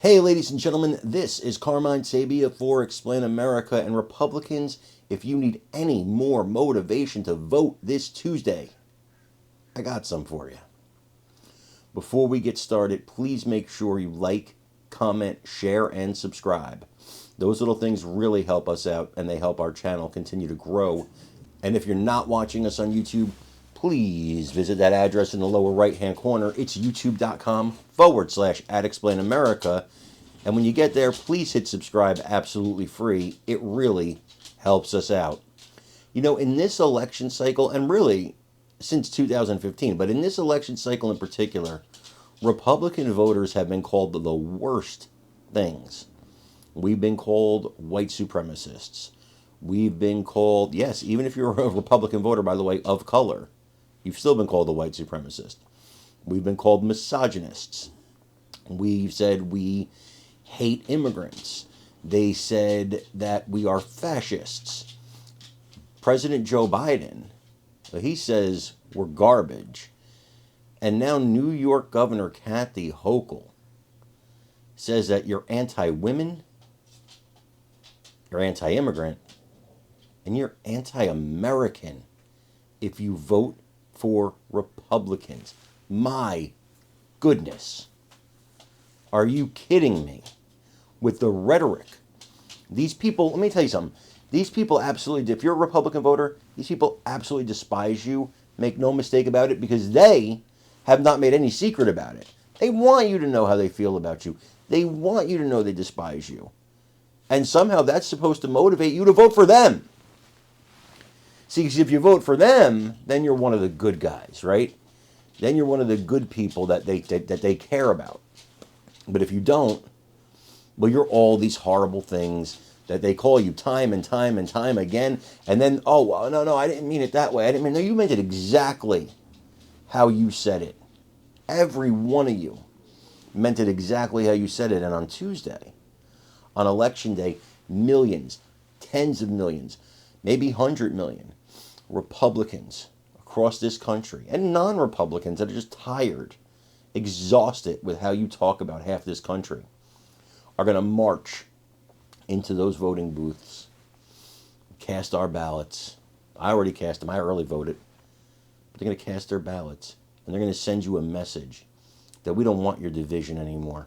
Hey, ladies and gentlemen, this is Carmine Sabia for Explain America. And Republicans, if you need any more motivation to vote this Tuesday, I got some for you. Before we get started, please make sure you like, comment, share, and subscribe. Those little things really help us out and they help our channel continue to grow. And if you're not watching us on YouTube, please visit that address in the lower right-hand corner. It's youtube.com/@explainamerica. And when you get there, please hit subscribe absolutely free. It really helps us out. You know, in this election cycle, and really since 2015, but in this election cycle in particular, Republican voters have been called the worst things. We've been called white supremacists. We've been called, yes, even if you're a Republican voter, by the way, of color, you've still been called a white supremacist. We've been called misogynists. We've said we hate immigrants. They said that we are fascists. President Joe Biden, he says we're garbage. And now New York Governor Kathy Hochul says that you're anti-women, you're anti-immigrant, and you're anti-American if you vote for Republicans. My goodness. Are you kidding me? With the rhetoric. These people, let me tell you something. These people absolutely, if you're a Republican voter, these people absolutely despise you. Make no mistake about it, because they have not made any secret about it. They want you to know how they feel about you. They want you to know they despise you. And somehow that's supposed to motivate you to vote for them. See, because if you vote for them, then you're one of the good guys, right? Then you're one of the good people that they care about. But if you don't, well, you're all these horrible things that they call you time and time and time again. And then, oh, well, no, I didn't mean it that way. No, you meant it exactly how you said it. Every one of you meant it exactly how you said it. And on Tuesday, on Election Day, millions, tens of millions, maybe 100 million Republicans across this country and non-Republicans that are just tired, exhausted with how you talk about half this country, are going to march into those voting booths, cast our ballots. I already cast them. I early voted. But they're going to cast their ballots, and they're going to send you a message that we don't want your division anymore.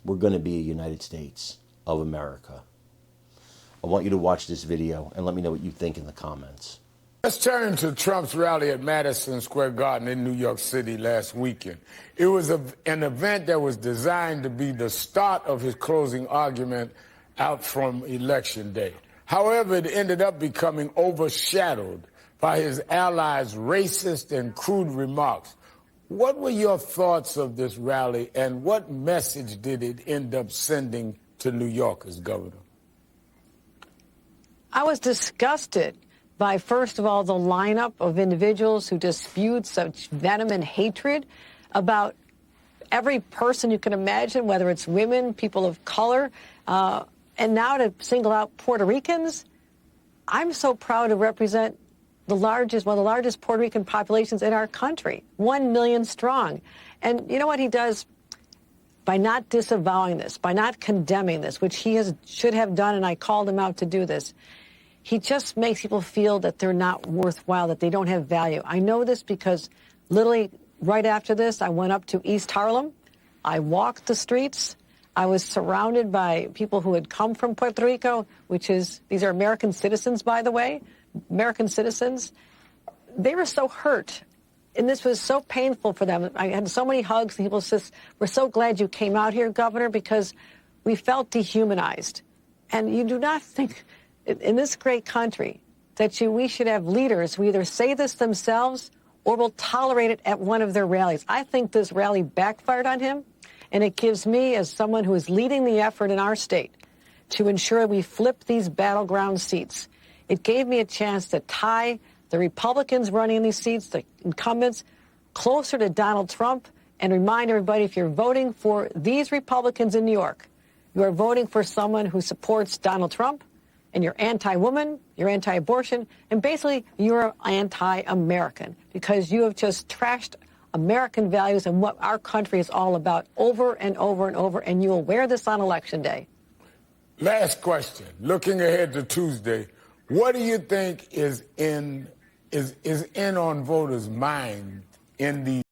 We're going to be a United States of America. I want you to watch this video and let me know what you think in the comments. Let's turn to Trump's rally at Madison Square Garden in New York City last weekend. It was an event that was designed to be the start of his closing argument out from Election Day. However, it ended up becoming overshadowed by his allies' racist and crude remarks. What were your thoughts of this rally, and what message did it end up sending to New Yorkers, Governor? I was disgusted by, first of all, the lineup of individuals who just spewed such venom and hatred about every person you can imagine, whether it's women, people of color, and now to single out Puerto Ricans. I'm so proud to represent one of the largest Puerto Rican populations in our country, 1 million strong. And you know what he does? By not disavowing this, by not condemning this, which he should have done, and I called him out to do this, he just makes people feel that they're not worthwhile, that they don't have value. I know this because literally right after this, I went up to East Harlem. I walked the streets. I was surrounded by people who had come from Puerto Rico, these are American citizens, by the way, American citizens. They were so hurt, and this was so painful for them. I had so many hugs, and people said, "We're so glad you came out here, Governor, because we felt dehumanized." And you do not think in this great country that we should have leaders who either say this themselves or will tolerate it at one of their rallies. I think this rally backfired on him, and it gives me, as someone who is leading the effort in our state to ensure we flip these battleground seats, it gave me a chance to tie the Republicans running in these seats, the incumbents, closer to Donald Trump, and remind everybody, if you're voting for these Republicans in New York, you are voting for someone who supports Donald Trump, and you're anti-woman, you're anti-abortion, and basically you're anti-American because you have just trashed American values and what our country is all about over and over and over, and you will wear this on Election Day. Last question. Looking ahead to Tuesday, what do you think is in on voters' mind in these